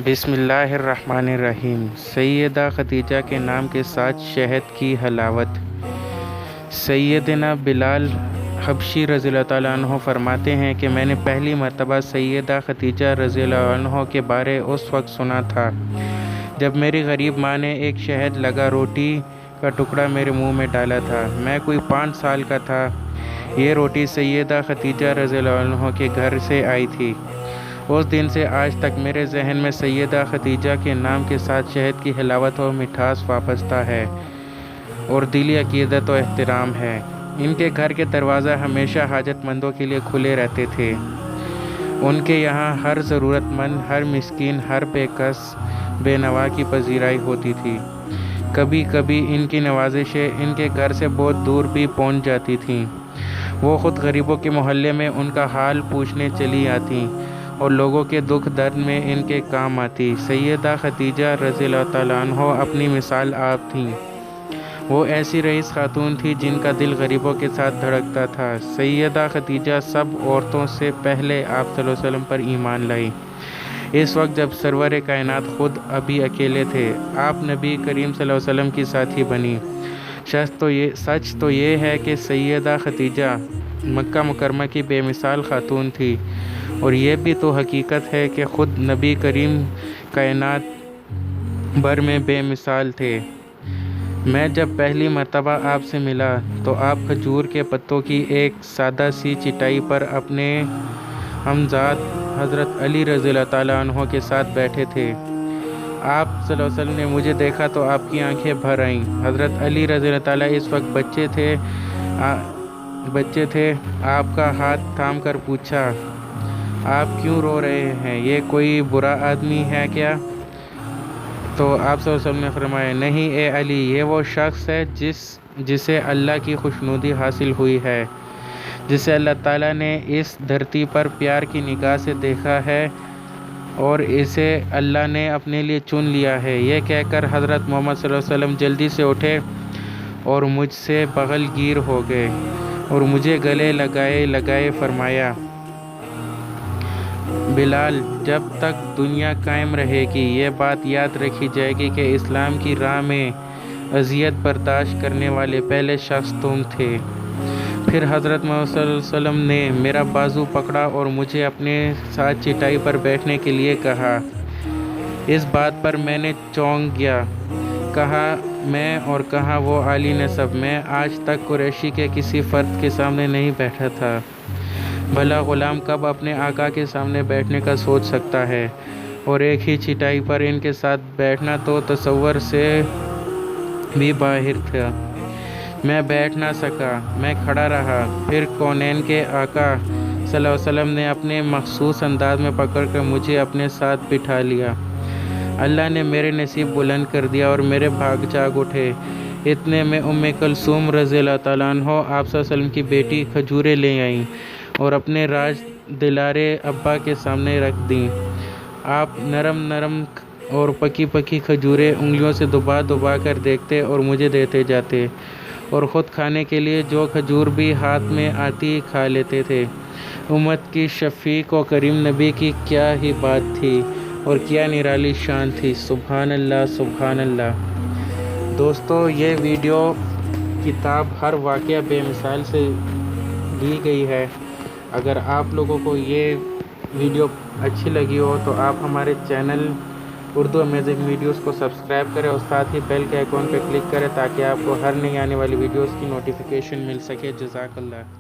بسم اللہ الرحمن الرحیم۔ سیدہ خدیجہ کے نام کے ساتھ شہد کی حلاوت۔ سیدنا بلال حبشی رضی اللہ تعالیٰ عنہ فرماتے ہیں کہ میں نے پہلی مرتبہ سیدہ خدیجہ رضی اللہ عنہ کے بارے اس وقت سنا تھا جب میری غریب ماں نے ایک شہد لگا روٹی کا ٹکڑا میرے منہ میں ڈالا تھا۔ میں کوئی 5 سال کا تھا۔ یہ روٹی سیدہ خدیجہ رضی اللہ عنہ کے گھر سے آئی تھی۔ اس دن سے آج تک میرے ذہن میں سیدہ خدیجہ کے نام کے ساتھ شہد کی حلاوت و مٹھاس وابستہ ہے اور دلی عقیدت و احترام ہے۔ ان کے گھر کے دروازے ہمیشہ حاجت مندوں کے لیے کھلے رہتے تھے۔ ان کے یہاں ہر ضرورت مند، ہر مسکین، ہر بے کس بے نوا کی پذیرائی ہوتی تھی۔ کبھی کبھی ان کی نوازشیں ان کے گھر سے بہت دور بھی پہنچ جاتی تھیں۔ وہ خود غریبوں کے محلے میں ان کا حال پوچھنے چلی آتی اور لوگوں کے دکھ درد میں ان کے کام آتی۔ سیدہ خدیجہ رضی اللہ تعالیٰ عنہ اپنی مثال آپ تھیں۔ وہ ایسی رئیس خاتون تھی جن کا دل غریبوں کے ساتھ دھڑکتا تھا۔ سیدہ خدیجہ سب عورتوں سے پہلے آپ صلی اللہ علیہ وسلم پر ایمان لائی، اس وقت جب سرور کائنات خود ابھی اکیلے تھے۔ آپ نبی کریم صلی اللہ علیہ وسلم کی ساتھی بنی۔ سچ تو یہ ہے کہ سیدہ خدیجہ مکہ مکرمہ کی بے مثال خاتون تھی، اور یہ بھی تو حقیقت ہے کہ خود نبی کریم کائنات بھر میں بے مثال تھے۔ میں جب پہلی مرتبہ آپ سے ملا تو آپ کھجور کے پتوں کی ایک سادہ سی چٹائی پر اپنے ہمزاد حضرت علی رضی اللہ تعالیٰ عنہ کے ساتھ بیٹھے تھے۔ آپ صلی اللہ علیہ وسلم نے مجھے دیکھا تو آپ کی آنکھیں بھر آئیں۔ حضرت علی رضی اللہ تعالیٰ اس وقت بچے تھے۔ آپ کا ہاتھ تھام کر پوچھا، آپ کیوں رو رہے ہیں؟ یہ کوئی برا آدمی ہے کیا؟ تو آپ صلی اللہ علیہ وسلم نے فرمایا، نہیں اے علی، یہ وہ شخص ہے جسے اللہ کی خوشنودی حاصل ہوئی ہے، جسے اللہ تعالیٰ نے اس دھرتی پر پیار کی نگاہ سے دیکھا ہے اور اسے اللہ نے اپنے لیے چن لیا ہے۔ یہ کہہ کر حضرت محمد صلی اللہ علیہ وسلم جلدی سے اٹھے اور مجھ سے بغل گیر ہو گئے اور مجھے گلے لگائے فرمایا، بلال، جب تک دنیا قائم رہے گی یہ بات یاد رکھی جائے گی کہ اسلام کی راہ میں اذیت برداشت کرنے والے پہلے شخص تم تھے۔ پھر حضرت محمد صلی اللہ علیہ وسلم نے میرا بازو پکڑا اور مجھے اپنے ساتھ چٹائی پر بیٹھنے کے لیے کہا۔ اس بات پر میں نے چونک گیا۔ کہا میں اور کہا وہ عالی نسب، میں آج تک قریشی کے کسی فرد کے سامنے نہیں بیٹھا تھا۔ بھلا غلام کب اپنے آقا کے سامنے بیٹھنے کا سوچ سکتا ہے، اور ایک ہی چٹائی پر ان کے ساتھ بیٹھنا تو تصور سے بھی باہر تھا۔ میں بیٹھ نہ سکا، میں کھڑا رہا۔ پھر کونین کے آقا صلی اللہ علیہ وسلم نے اپنے مخصوص انداز میں پکڑ کر مجھے اپنے ساتھ بٹھا لیا۔ اللہ نے میرے نصیب بلند کر دیا اور میرے بھاگ جاگ اٹھے۔ اتنے میں کلثوم رضی اللہ تعالیٰ عنہ آپ صلی اللہ علیہ وسلم کی بیٹی کھجوریں لے آئیں اور اپنے راج دلارے ابا کے سامنے رکھ دیں۔ آپ نرم اور پکی کھجوریں انگلیوں سے دبا کر دیکھتے اور مجھے دیتے جاتے، اور خود کھانے کے لیے جو کھجور بھی ہاتھ میں آتی کھا لیتے تھے۔ امت کی شفیق و کریم نبی کی کیا ہی بات تھی اور کیا نرالی شان تھی۔ سبحان اللہ، سبحان اللہ۔ دوستو، یہ ویڈیو کتاب ہر واقعہ بے مثال سے لی گئی ہے۔ اگر آپ لوگوں کو یہ ویڈیو اچھی لگی ہو تو آپ ہمارے چینل اردو امیزنگ ویڈیوز کو سبسکرائب کریں اور ساتھ ہی بیل کے آئیکن پہ کلک کریں تاکہ آپ کو ہر نئی آنے والی ویڈیوز کی نوٹیفیکیشن مل سکے۔ جزاک اللہ۔